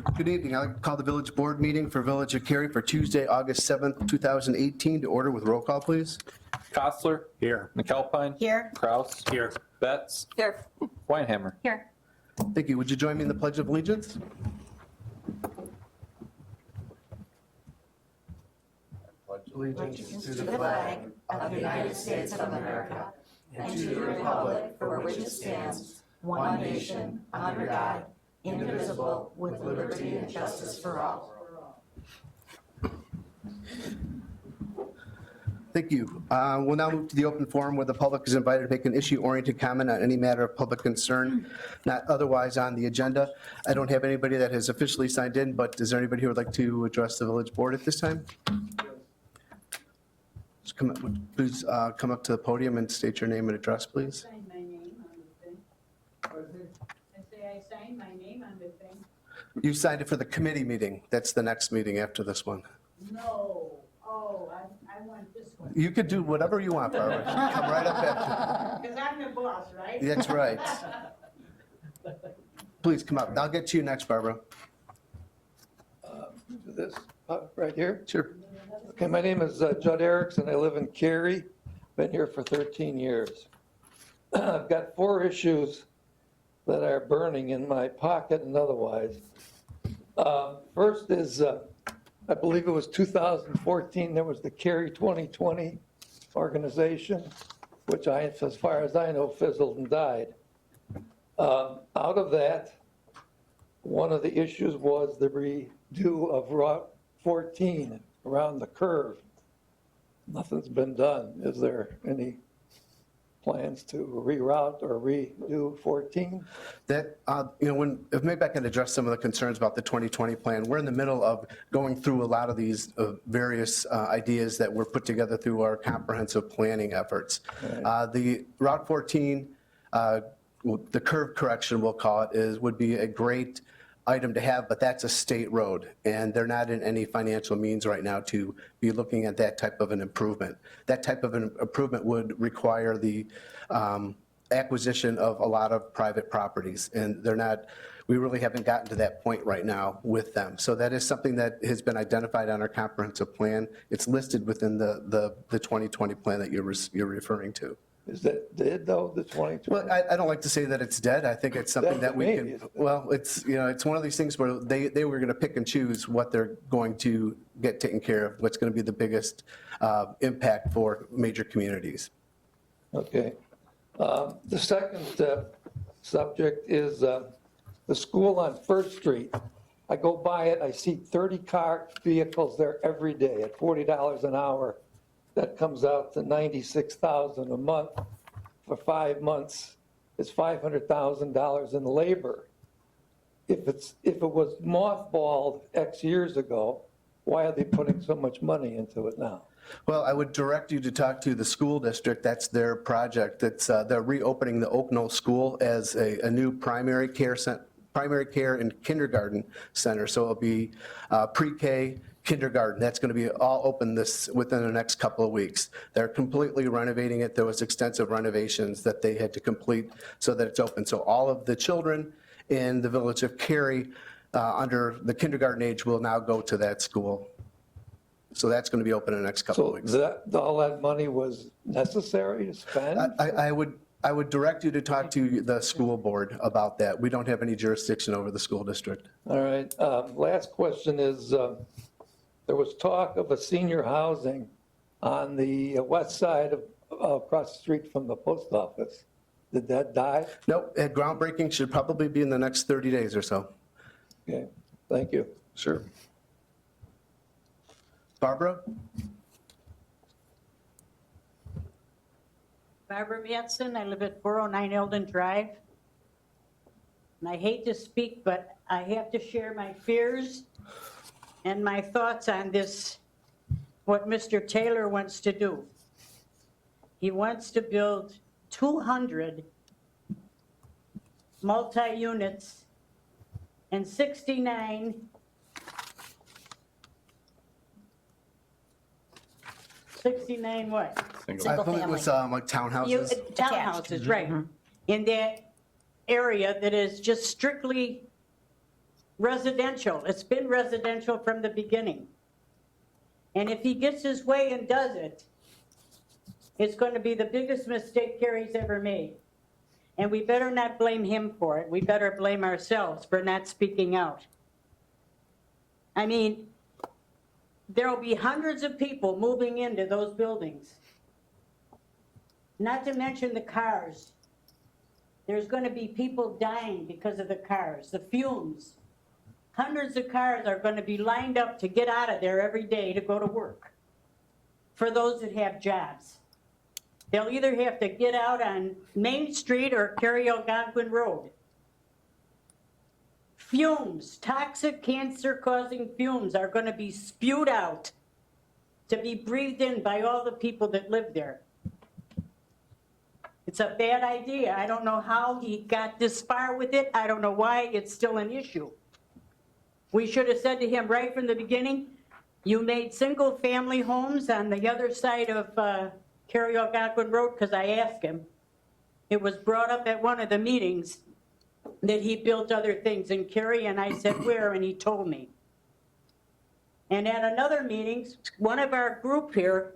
Good evening. I'd like to call the village board meeting for Village of Cary for Tuesday, August 7th, 2018 to order with roll call, please. Kostler. Here. McAlpine. Here. Kraus. Here. Betts. Here. Weinhammer. Here. Thank you. Would you join me in the Pledge of Allegiance? Allegiance to the flag of the United States of America and to the republic for which it stands, one nation, under God, indivisible, with liberty and justice for all. Thank you. We'll now move to the open forum where the public is invited to make an issue-oriented comment on any matter of public concern, not otherwise on the agenda. I don't have anybody that has officially signed in, but is there anybody who would like to address the village board at this time? Just please come up to the podium and state your name and address, please. Sign my name on the thing. I say I signed my name on the thing. You signed it for the committee meeting. That's the next meeting after this one. No, oh, I want this one. You could do whatever you want, Barbara. Come right up after. Because I'm the boss, right? That's right. Please come up. I'll get to you next, Barbara. This, right here. Sure. Okay, my name is Judd Erickson. I live in Cary. Been here for 13 years. I've got 4 issues that are burning in my pocket and otherwise. First is, I believe it was 2014, there was the Cary 2020 organization, which as far as I know, fizzled and died. Out of that, one of the issues was the redo of Route 14 around the curve. Nothing's been done. Is there any plans to reroute or redo 14? That, if maybe I can address some of the concerns about the 2020 plan. We're in the middle of going through a lot of these various ideas that were put together through our comprehensive planning efforts. Right. The Route 14, the curve correction, we'll call it, would be a great item to have, but that's a state road, and they're not in any financial means right now to be looking at that type of an improvement. That type of an improvement would require the acquisition of a lot of private properties, and we really haven't gotten to that point right now with them. So that is something that has been identified on our comprehensive plan. It's listed within the 2020 plan that you're referring to. Is that dead though, the 2020? Well, I don't like to say that it's dead. I think it's something that we Dead to can, me, isn't it? well, it's one of these things where they were going to pick and choose what they're going to get taken care of, what's going to be the biggest impact for major communities. Okay. The second subject is the school on First Street. I go by it, I see 30 car vehicles there every day at $40 an hour. That comes out to $96,000 a month. For 5 months, it's $500,000 in labor. If it was mothballed X years ago, why are they putting so much money into it now? Well, I would direct you to talk to the school district. That's their project. They're reopening the Oak Knoll School as a new primary care and kindergarten center. So it'll be pre-K, kindergarten. That's going to be all open within the next couple of weeks. They're completely renovating it. There was extensive renovations that they had to complete so that it's open. So all of the children in the village of Cary under the kindergarten age will now go to that school. So that's going to be open in the next couple of weeks. So all that money was necessary to spend? I would direct you to talk to the school board about that. We don't have any jurisdiction over the school district. All right, last question is, there was talk of a senior housing on the west side of, across the street from the post office. Did that die? Nope, groundbreaking should probably be in the next 30 days or so. Okay, thank you. Sure. Barbara? Barbara Mattson, I live at 409 Eldon Drive. And I hate to speak, but I have to share my fears and my thoughts on this, what Mr. Taylor wants to do. He wants to build 200 multi-units and 69 what? I believe it was like townhouses. Townhouses, right. In that area that is just strictly residential. It's been residential from the beginning. And if he gets his way and does it, it's going to be the biggest mistake Kerry's ever made. And we better not blame him for it. We better blame ourselves for not speaking out. I mean, there'll be hundreds of people moving into those buildings. Not to mention the cars. There's going to be people dying because of the cars, the fumes. Hundreds of cars are going to be lined up to get out of there every day to go to work for those that have jobs. They'll either have to get out on Main Street or Cary Algonquin Road. Fumes, toxic cancer-causing fumes are going to be spewed out to be breathed in by all the people that live there. It's a bad idea. I don't know how he got this far with it. I don't know why it's still an issue. We should have said to him right from the beginning, you made single-family homes on the other side of Cary Algonquin Road, because I asked him. It was brought up at one of the meetings that he built other things in Cary, and I said, where? And he told me. And at another meeting, one of our group here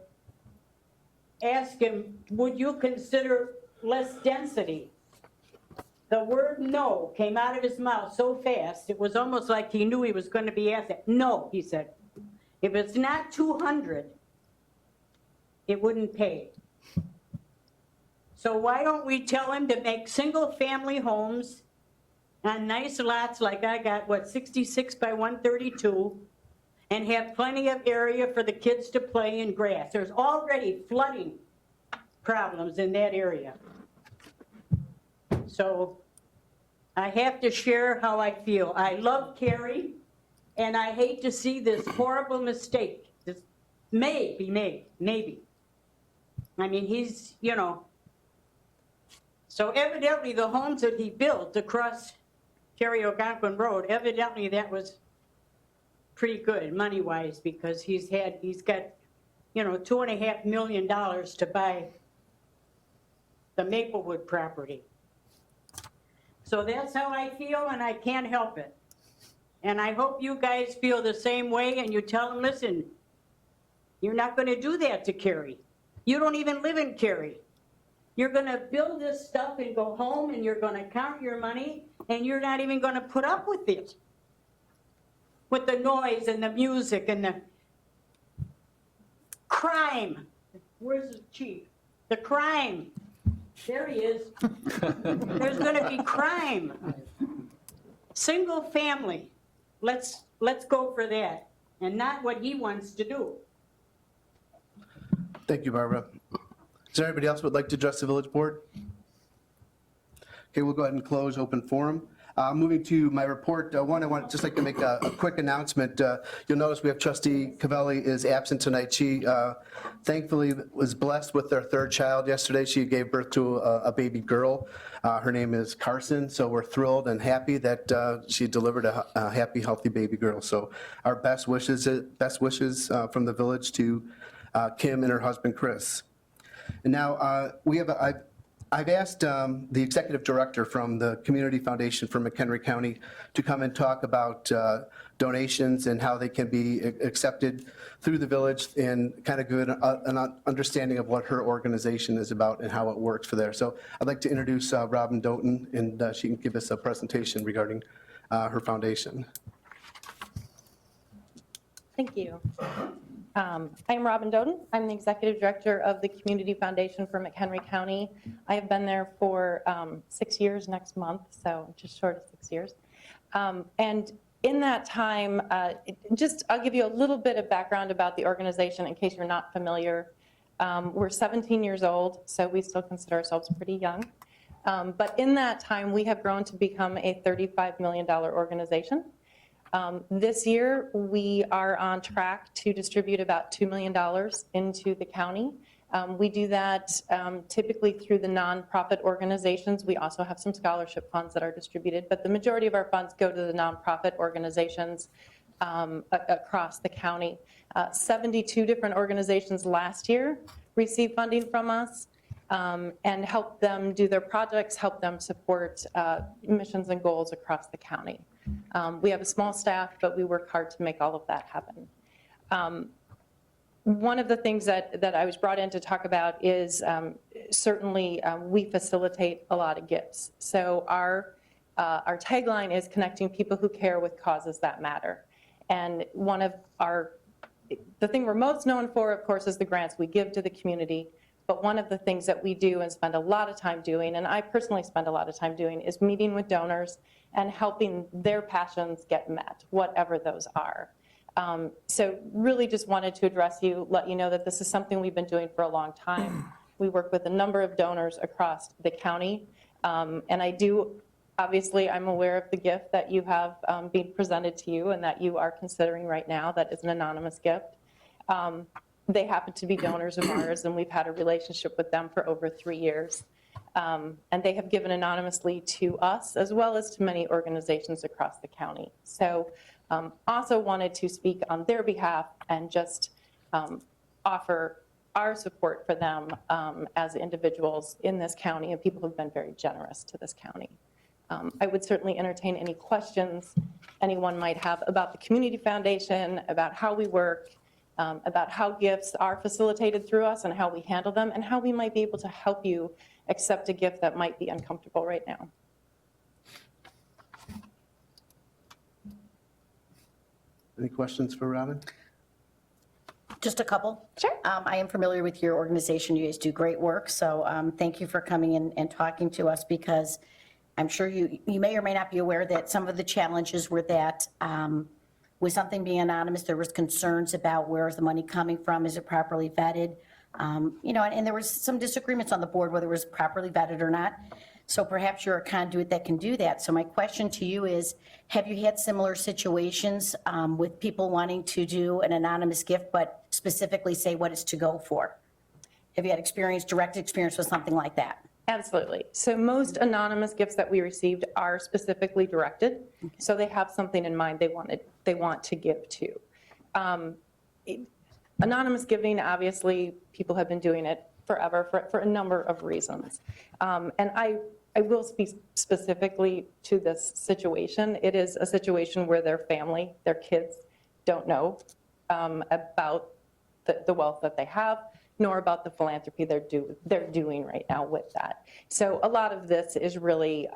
asked him, would you consider less density? The word no came out of his mouth so fast, it was almost like he knew he was going to be asked it. No, he said. If it's not 200, it wouldn't pay. So why don't we tell him to make single-family homes on nice lots like I got, what, 66 by 132, and have plenty of area for the kids to play in grass. There's already flooding problems in that area. So I have to share how I feel. I love Cary, and I hate to see this horrible mistake. This may be made, maybe. I mean, he's, you know. So evidently the homes that he built across Cary Algonquin Road, evidently that was pretty good money-wise, because he's got, you know, $2.5 million to buy the Maplewood property. So that's how I feel, and I can't help it. And I hope you guys feel the same way, and you tell them, listen, you're not going to do that to Cary. You don't even live in Cary. You're going to build this stuff and go home, and you're going to count your money, and you're not even going to put up with it. With the noise and the music and the crime. Where's the chief? The crime. There he is. There's going to be crime. Single family. Let's go for that, and not what he wants to do. Thank you, Barbara. Is there anybody else who would like to address the village board? Okay, we'll go ahead and close open forum. Moving to my report, I want just like to make a quick announcement. You'll notice we have Trustee Cavelli is absent tonight. She thankfully was blessed with their third child yesterday. She gave birth to a baby girl. Her name is Carson, so we're thrilled and happy that she delivered a happy, healthy baby girl. So our best wishes from the village to Kim and her husband, Chris. And now I've asked the executive director from the Community Foundation for McHenry County to come and talk about donations and how they can be accepted through the village, and kind of give an understanding of what her organization is about and how it works for there. So I'd like to introduce Robin Doughton, and she can give us a presentation regarding her foundation. Thank you. I'm Robin Doughton. I'm the Executive Director of the Community Foundation for McHenry County. I have been there for 6 years next month, so just short of 6 years. And in that time, I'll give you a little bit of background about the organization in case you're not familiar. We're 17 years old, so we still consider ourselves pretty young. But in that time, we have grown to become a $35 million organization. This year, we are on track to distribute about $2 million into the county. We do that typically through the nonprofit organizations. We also have some scholarship funds that are distributed, but the majority of our funds go to the nonprofit organizations across the county. 72 different organizations last year received funding from us, and help them do their projects, help them support missions and goals across the county. We have a small staff, but we work hard to make all of that happen. One of the things that I was brought in to talk about is certainly we facilitate a lot of gifts. So our tagline is connecting people who care with causes that matter. And the thing we're most known for, of course, is the grants we give to the community. But one of the things that we do and spend a lot of time doing, and I personally spend a lot of time doing, is meeting with donors and helping their passions get met, whatever those are. So really just wanted to address you, let you know that this is something we've been doing for a long time. We work with a number of donors across the county. And obviously, I'm aware of the gift that you have being presented to you and that you are considering right now that is an anonymous gift. They happen to be donors of ours, and we've had a relationship with them for over 3 years. And they have given anonymously to us as well as to many organizations across the county. So also wanted to speak on their behalf and just offer our support for them as individuals in this county and people who've been very generous to this county. I would certainly entertain any questions anyone might have about the Community Foundation, about how we work, about how gifts are facilitated through us and how we handle them, and how we might be able to help you accept a gift that might be uncomfortable right now. Any questions for Robin? Just a couple. Sure. I am familiar with your organization. You guys do great work. So thank you for coming in and talking to us, because I'm sure you may or may not be aware that some of the challenges were that with something being anonymous, there was concerns about where is the money coming from? Is it properly vetted? And there was some disagreements on the board whether it was properly vetted or not. So perhaps you're a conduit that can do that. So my question to you is, have you had similar situations with people wanting to do an anonymous gift, but specifically say what it's to go for? Have you had direct experience with something like that? Absolutely. So most anonymous gifts that we received are specifically directed. So they have something in mind they want to give to. Anonymous giving, obviously, people have been doing it forever for a number of reasons. And I will speak specifically to this situation. It is a situation where their family, their kids, don't know about the wealth that they have, nor about the philanthropy they're doing right now with that. So a lot of this is really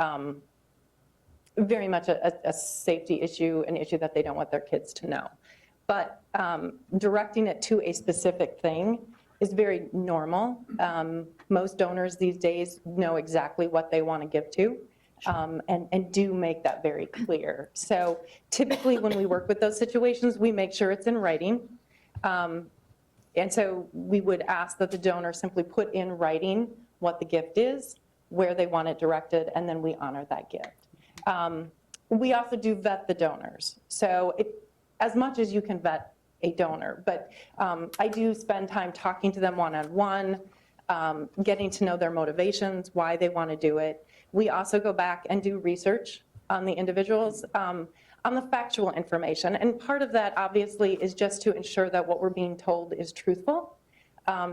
very much a safety issue, an issue that they don't want their kids to know. But directing it to a specific thing is very normal. Most donors these days know exactly what they want to give to, and do make that very clear. So typically when we work with those situations, we make sure it's in writing. And so we would ask that the donor simply put in writing what the gift is, where they want it directed, and then we honor that gift. We also do vet the donors. So as much as you can vet a donor, but I do spend time talking to them one-on-one, getting to know their motivations, why they want to do it. We also go back and do research on the individuals, on the factual information. And part of that, obviously, is just to ensure that what we're being told is truthful,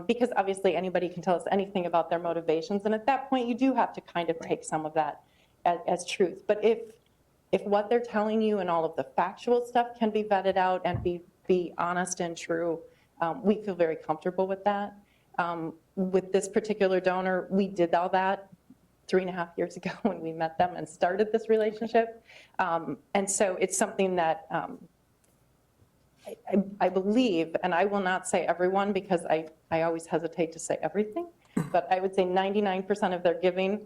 because obviously anybody can tell us anything about their motivations. And at that point, you do have to kind of take some of that as truth. But if what they're telling you and all of the factual stuff can be vetted out and be honest and true, we feel very comfortable with that. With this particular donor, we did all that 3.5 years ago when we met them and started this relationship. And so it's something that I believe, and I will not say everyone because I always hesitate to say everything, but I would say 99% of their giving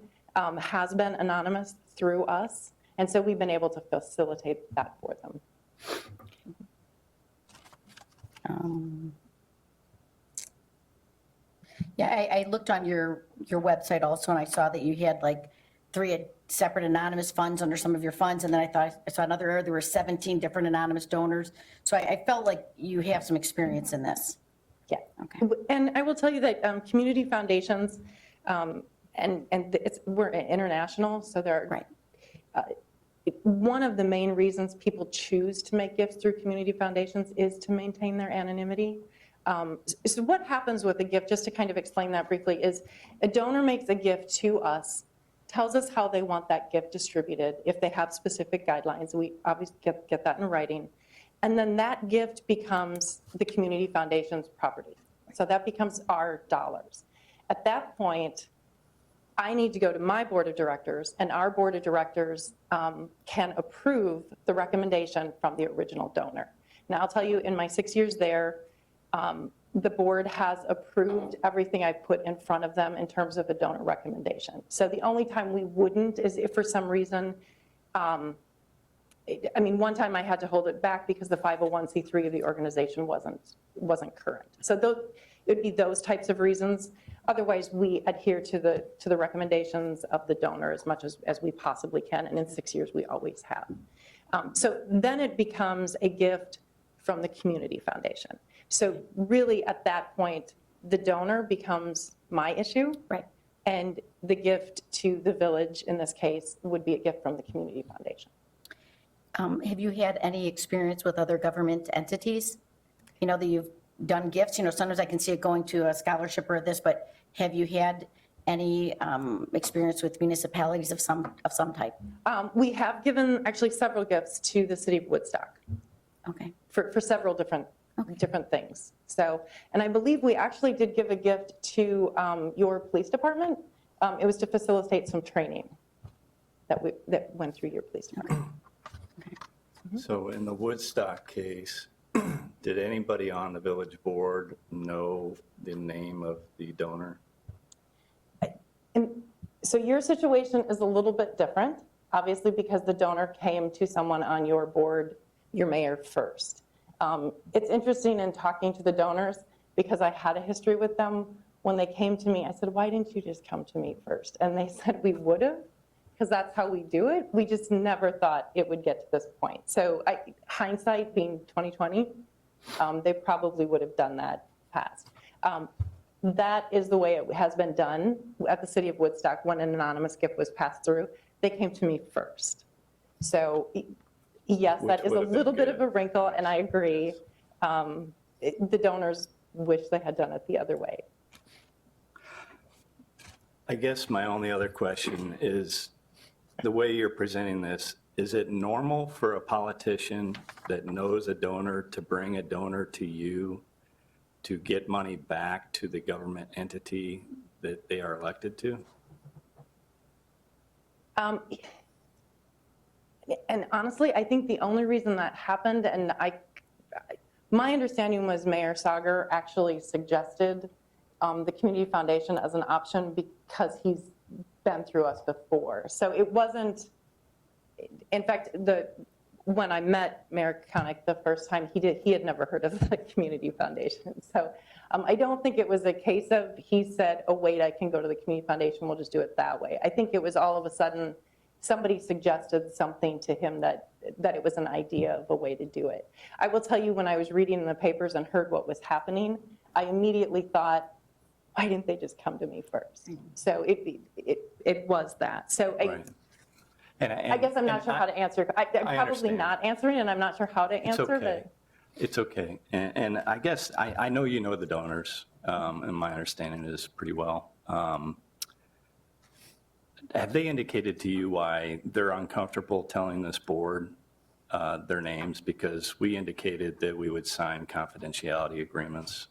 has been anonymous through us. And so we've been able to facilitate that for them. Yeah, I looked on your website also, and I saw that you had like 3 separate anonymous funds under some of your funds, and then I saw another area, there were 17 different anonymous donors. So I felt like you have some experience in this. Yeah. Okay. And I will tell you that community foundations, we're international, so there are, Right. One of the main reasons people choose to make gifts through community foundations is to maintain their anonymity. So what happens with a gift, just to kind of explain that briefly, is a donor makes a gift to us tells us how they want that gift distributed. If they have specific guidelines, we obviously get that in writing. And then that gift becomes the community foundation's property. So that becomes our dollars. At that point, I need to go to my board of directors, and our board of directors can approve the recommendation from the original donor. Now, I'll tell you, in my 6 years there, the board has approved everything I put in front of them in terms of a donor recommendation. So the only time we wouldn't is if for some reason, I mean, one time I had to hold it back because the 501c3 of the organization wasn't current. So it would be those types of reasons. Otherwise, we adhere to the recommendations of the donor as much as we possibly can, and in 6 years, we always have. So then it becomes a gift from the community foundation. So really, at that point, the donor becomes my issue. Right. And the gift to the village, in this case, would be a gift from the community foundation. Have you had any experience with other government entities? You know, that you've done gifts, you know, sometimes I can see it going to a scholarship or this, but have you had any experience with municipalities of some type? We have given actually several gifts to the city of Woodstock Okay. for several different things. So, and I believe we actually did give a gift to your police department. It was to facilitate some training that went through your police department. So in the Woodstock case, did anybody on the village board know the name of the donor? And so your situation is a little bit different, obviously, because the donor came to someone on your board, your mayor, first. It's interesting in talking to the donors, because I had a history with them. When they came to me, I said, why didn't you just come to me first? And they said, we would have, because that's how we do it. We just never thought it would get to this point. So hindsight being 2020, they probably would have done that past. That is the way it has been done at the city of Woodstock when an anonymous gift was passed through. They came to me first. So yes, that Which is a would have been little bit of good. a wrinkle, and I agree. The donors wish they had done it the other way. I guess my only other question is, the way you're presenting this, is it normal for a politician that knows a donor to bring a donor to you to get money back to the government entity that they are elected to? And honestly, I think the only reason that happened, and my understanding was Mayor Sauger actually suggested the Community Foundation as an option because he's been through us before. So it wasn't, in fact, when I met Mayor Koenig the first time, he had never heard of the Community Foundation. So I don't think it was a case of he said, oh, wait, I can go to the Community Foundation, we'll just do it that way. I think it was all of a sudden somebody suggested something to him that it was an idea of a way to do it. I will tell you, when I was reading the papers and heard what was happening, I immediately thought, why didn't they just come to me first? So it was that. So Right. I guess I'm not sure how to answer. I'm probably understand. not answering, and I'm not sure how to It's answer okay. that. It's okay. And I guess, I know you know the donors, and my understanding is pretty well. Have they indicated to you why they're uncomfortable telling this board their names? Because we indicated that we would sign confidentiality agreements.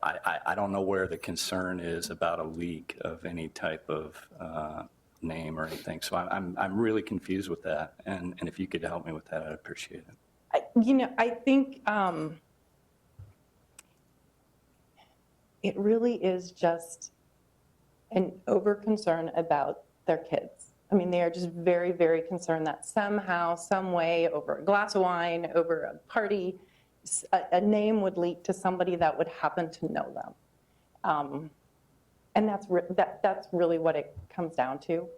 I don't know where the concern is about a leak of any type of name or anything. So I'm really confused with that. And if you could help me with that, I'd appreciate it. I think it really is just an over concern about their kids. I mean, they are just very, very concerned that somehow, some way, over a glass of wine, over a party, a name would leak to somebody that would happen to know them. And that's really what it comes down to.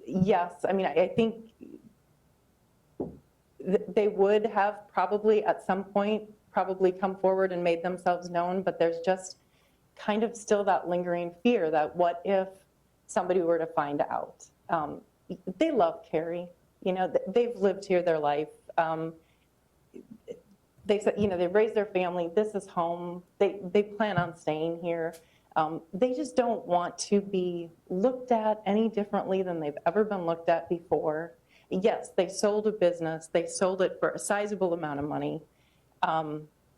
Yes, I mean, I think they would have probably at some point probably come forward and made themselves known, but there's just kind of still that lingering fear that what if somebody were to find out? They love Carrie, they've lived here their life. They said, they've raised their family, this is home, they plan on staying here. They just don't want to be looked at any differently than they've ever been looked at before. Yes, they sold a business, they sold it for a sizable amount of money.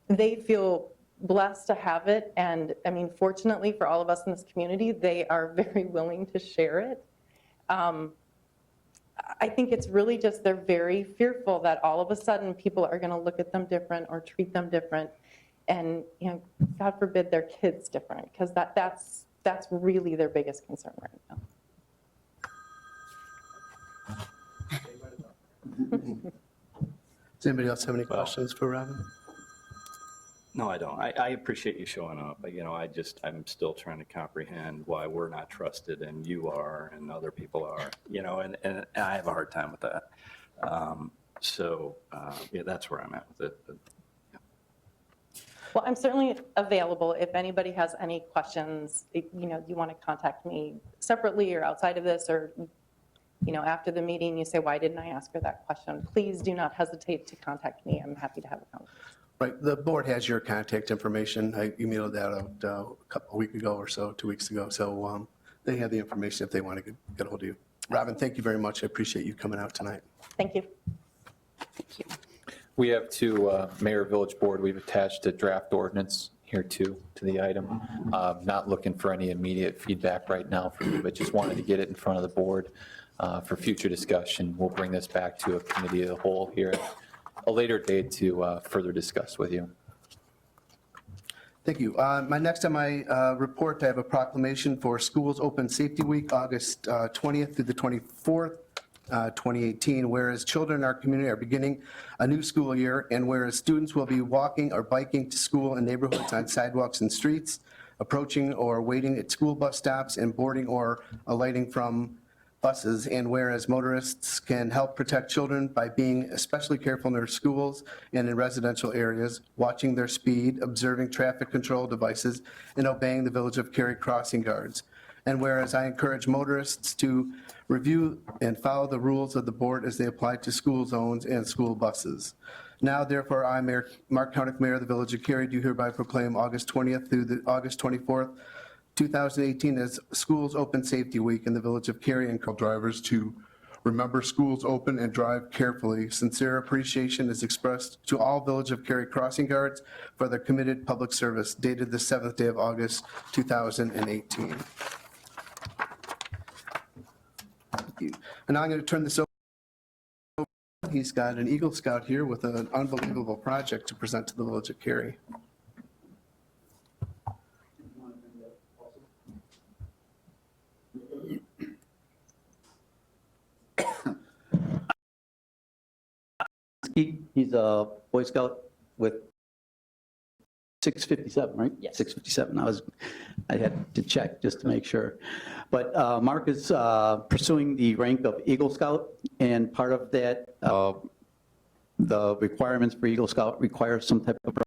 They feel blessed to have it, and I mean, fortunately for all of us in this community, they are very willing to share it. I think it's really just they're very fearful that all of a sudden people are going to look at them different or treat them different, and God forbid their kids different, because that's really their biggest concern right now. Does anybody else have any questions for Robin? No, I don't. I appreciate you showing up. I'm still trying to comprehend why we're not trusted and you are and other people are, and I have a hard time with that. Yeah, that's where I'm at with it. But, Well, I'm certainly available if anybody has any questions. You want to contact me separately or outside of this, or after the meeting you say, why didn't I ask her that question? Please do not hesitate to contact me. I'm happy to have a conversation. Right, the board has your contact information. I emailed that out a week ago or so, 2 weeks ago. So they have the information if they want to get a hold of you. Robin, thank you very much. I appreciate you coming out tonight. Thank you. We have to Mayor Village Board, we've attached a draft ordinance here to the item. Not looking for any immediate feedback right now from you, but just wanted to get it in front of the board for future discussion. We'll bring this back to a committee of the whole here at a later date to further discuss with you. Thank you. Next on my report, I have a proclamation for Schools Open Safety Week, August 20th through the 24th, 2018. Whereas children in our community are beginning a new school year, and whereas students will be walking or biking to school in neighborhoods on sidewalks and streets, approaching or waiting at school bus stops, and boarding or alighting from buses, and whereas motorists can help protect children by being especially careful in their schools and in residential areas, watching their speed, observing traffic control devices, and obeying the Village of Cary crossing guards. And whereas I encourage motorists to review and follow the rules of the board as they apply to school zones and school buses. Now, therefore, I, Mark Hownick, Mayor of the Village of Cary, do hereby proclaim August 20th through the August 24th, 2018 as Schools Open Safety Week in the Village of Cary, and call drivers to remember schools open and drive carefully. Sincere appreciation is expressed to all Village of Cary crossing guards for their committed public service, dated the 7th day of August, 2018. Thank you. And now I'm going to turn this over. He's got an Eagle Scout here with an unbelievable project to present to the Village of Cary. He's a Boy Scout with 657, right? Yes. 657. I had to check just to make sure. But Mark is pursuing the rank of Eagle Scout, and part of that, the requirements for Eagle Scout require some type of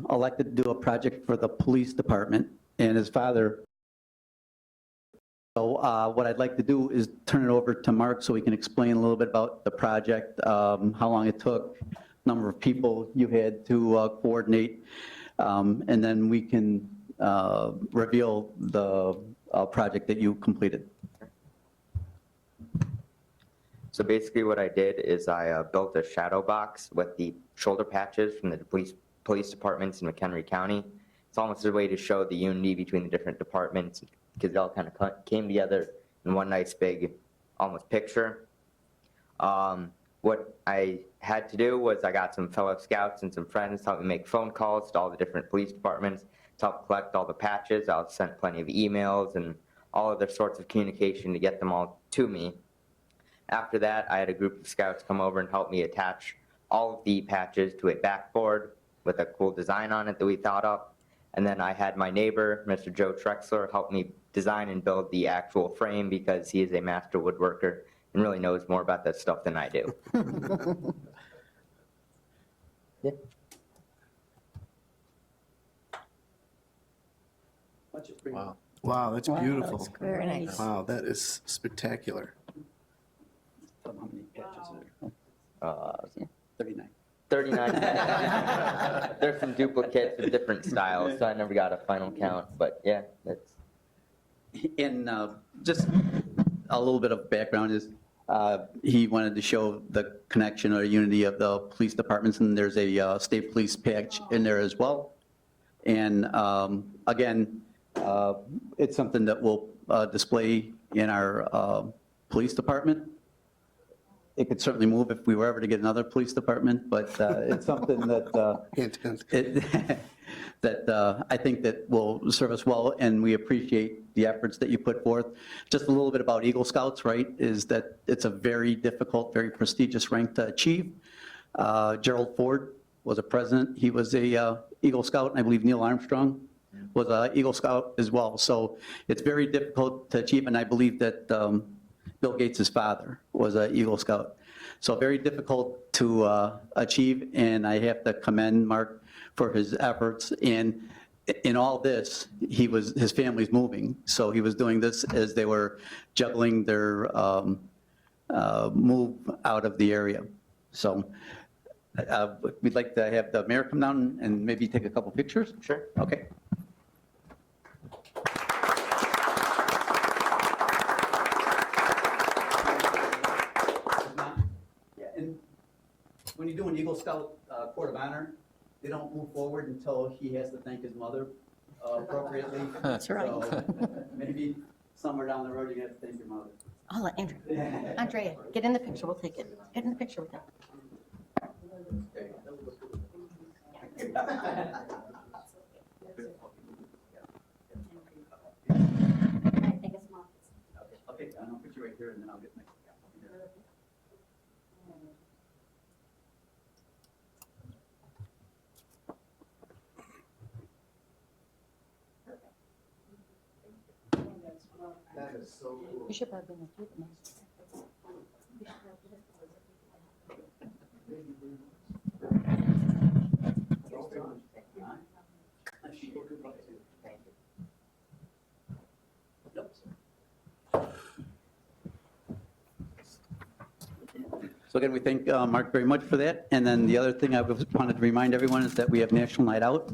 elected to do a project for the police department, and his father. So what I'd like to do is turn it over to Mark so he can explain a little bit about the project, how long it took, number of people you had to coordinate, and then we can reveal the project that you completed. So basically what I did is I built a shadow box with the shoulder patches from the police departments in McHenry County. It's almost a way to show the unity between the different departments, because they all kind of came together in one nice big almost picture. What I had to do was I got some fellow scouts and some friends to help me make phone calls to all the different police departments to help collect all the patches. I sent plenty of emails and all other sorts of communication to get them all to me. After that, I had a group of scouts come over and help me attach all of the patches to a backboard with a cool design on it that we thought up. And then I had my neighbor, Mr. Joe Trexler, help me design and build the actual frame, because he is a master woodworker and really knows more about that stuff than I do. Wow. Wow, that's beautiful. That's very nice. Wow, that is spectacular. How many patches are there? 39. 39. There's some duplicates with different styles, so I never got a final count, but yeah, that's. And just a little bit of background is, he wanted to show the connection or unity of the police departments, and there's a state police patch in there as well. And again, it's something that we'll display in our police department. It could certainly move if we were ever to get another police department, but it's something that Hint, hint. that I think that will serve us well, and we appreciate the efforts that you put forth. Just a little bit about Eagle Scouts, right, is that it's a very difficult, very prestigious rank to achieve. Gerald Ford was a president. He was a Eagle Scout, and I believe Neil Armstrong was an Eagle Scout as well. So it's very difficult to achieve, and I believe that Bill Gates' father was an Eagle Scout. So very difficult to achieve, and I have to commend Mark for his efforts. And in all this, his family's moving. So he was doing this as they were juggling their move out of the area. So we'd like to have the mayor come down and maybe take a couple pictures. Sure. Okay. Yeah, and when you do an Eagle Scout Court of Honor, they don't move forward until he has to thank his mother appropriately. That's right. So maybe somewhere down the road, you have to thank your mother. I'll let Andrew. Andrea, get in the picture, we'll take it. Get in the picture with him. Okay, I'll put you right here, and then I'll get next. That is so cool. You should probably bring the food next. So again, we thank Mark very much for that. And then the other thing I wanted to remind everyone is that we have National Night Out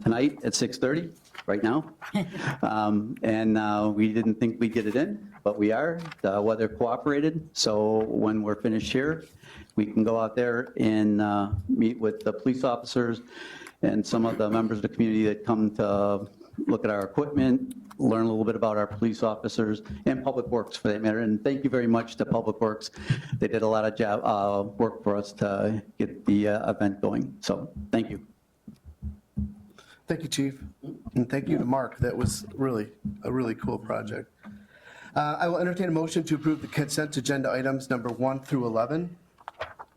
tonight at 6:30, right now. And we didn't think we'd get it in, but we are. The weather cooperated, so when we're finished here, we can go out there and meet with the police officers and some of the members of the community that come to look at our equipment, learn a little bit about our police officers and Public Works for that matter. And thank you very much to Public Works. They did a lot of work for us to get the event going. So thank you. Thank you, Chief. And thank you to Mark. That was really a really cool project. I will entertain a motion to approve the consent agenda items number 1 through 11.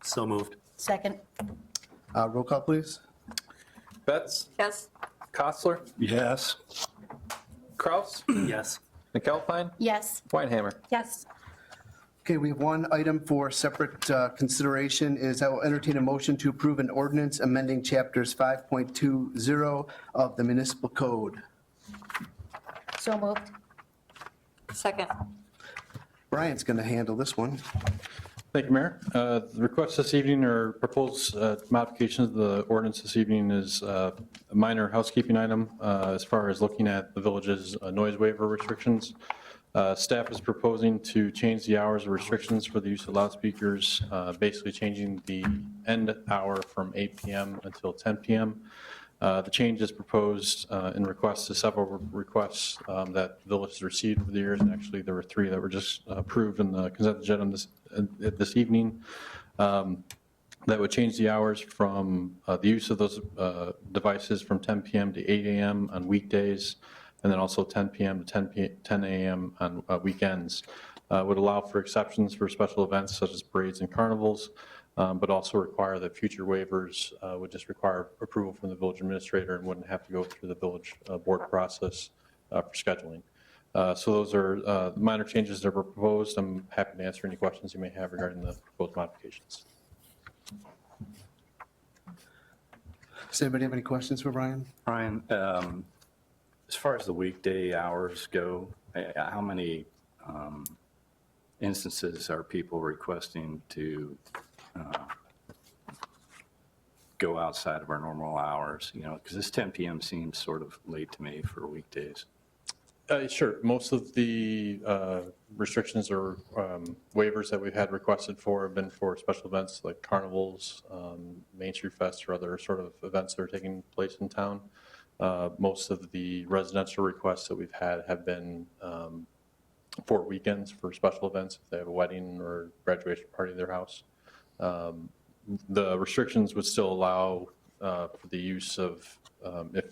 So moved. Second. Roll call, please. Betts, Yes. Kostler, Yes. Kraus, Yes. McAlpine, Yes. Weinhammer. Yes. Okay, we have one item for separate consideration is I will entertain a motion to approve an ordinance amending chapters 5.20 of the municipal code. So moved. Second. Brian's going to handle this one. Thank you, Mayor. The request this evening or proposed modifications of the ordinance this evening is a minor housekeeping item as far as looking at the village's noise waiver restrictions. Staff is proposing to change the hours of restrictions for the use of loudspeakers, basically changing the end hour from 8 p.m. until 10 p.m. The change is proposed in request to several requests that the village has received over the years, and actually there were 3 that were just approved in the consent agenda this evening. That would change the hours from the use of those devices from 10 p.m. to 8 a.m. on weekdays, and then also 10 p.m. to 10 a.m. on weekends. Would allow for exceptions for special events such as parades and carnivals, but also require that future waivers would just require approval from the village administrator and wouldn't have to go through the village board process for scheduling. So those are minor changes that were proposed. I'm happy to answer any questions you may have regarding the proposed modifications. Does anybody have any questions for Brian? Brian, as far as the weekday hours go, how many instances are people requesting to go outside of our normal hours, you know, because this 10 PM seems sort of late to me for weekdays. Sure. Most of the restrictions or waivers that we've had requested for have been for special events like carnivals, Main Street Fest, or other sort of events that are taking place in town. Most of the residential requests that we've had have been for weekends for special events, if they have a wedding or graduation party at their house. The restrictions would still allow for the use of, if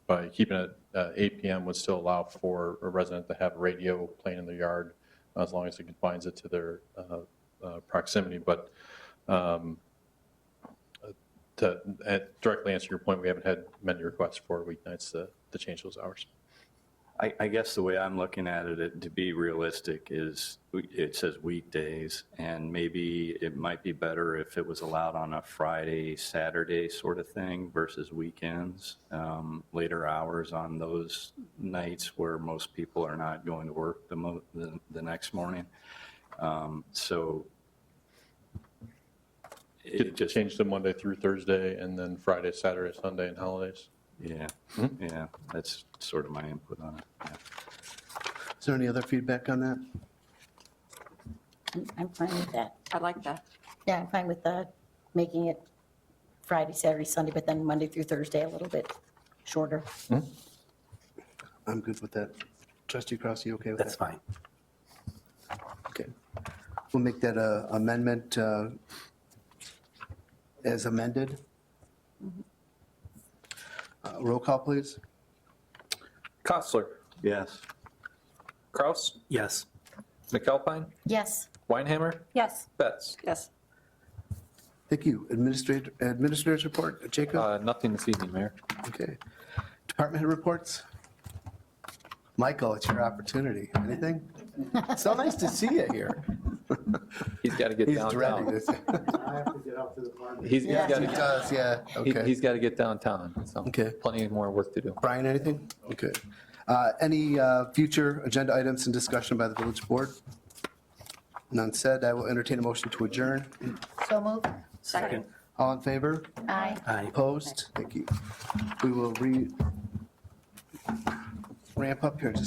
by keeping it at 8 PM, would still allow for a resident to have a radio playing in their yard as long as it confines it to their proximity. But to directly answer your point, we haven't had many requests for weeknights to change those hours. I guess the way I'm looking at it, to be realistic, is it says weekdays, and maybe it might be better if it was allowed on a Friday, Saturday sort of thing versus weekends, later hours on those nights where most people are not going to work the next morning. So it just, Change to Monday through Thursday, and then Friday, Saturday, Sunday, and holidays. yeah, yeah, that's sort of my input on it. Yeah. Is there any other feedback on that? I'm fine with that. I like that. Yeah, I'm fine with making it Friday, Saturday, Sunday, but then Monday through Thursday a little bit shorter. I'm good with that. Trustee Kraus, you okay with that? That's fine. Okay. We'll make that a amendment as amended. Roll call, please. Costello, Yes. Kraus, Yes. McAlpine, Yes, Weinhammer, Yes. Betts. Yes. Thank you. Administrator's report, Jacob? Nothing this evening, Mayor. Okay. Department head reports? Michael, it's your opportunity. Anything? So nice to see you here. He's got to get He's dreading downtown. this. He's Yes, got he to, does, yeah. Okay. he's got to get downtown, so Okay. plenty more work to do. Brian, anything? Okay. Any future agenda items and discussion by the village board? None said. I will entertain a motion to adjourn. so move. Second. All in favor? Aye. Aye. Opposed? Thank you. We will ramp up here just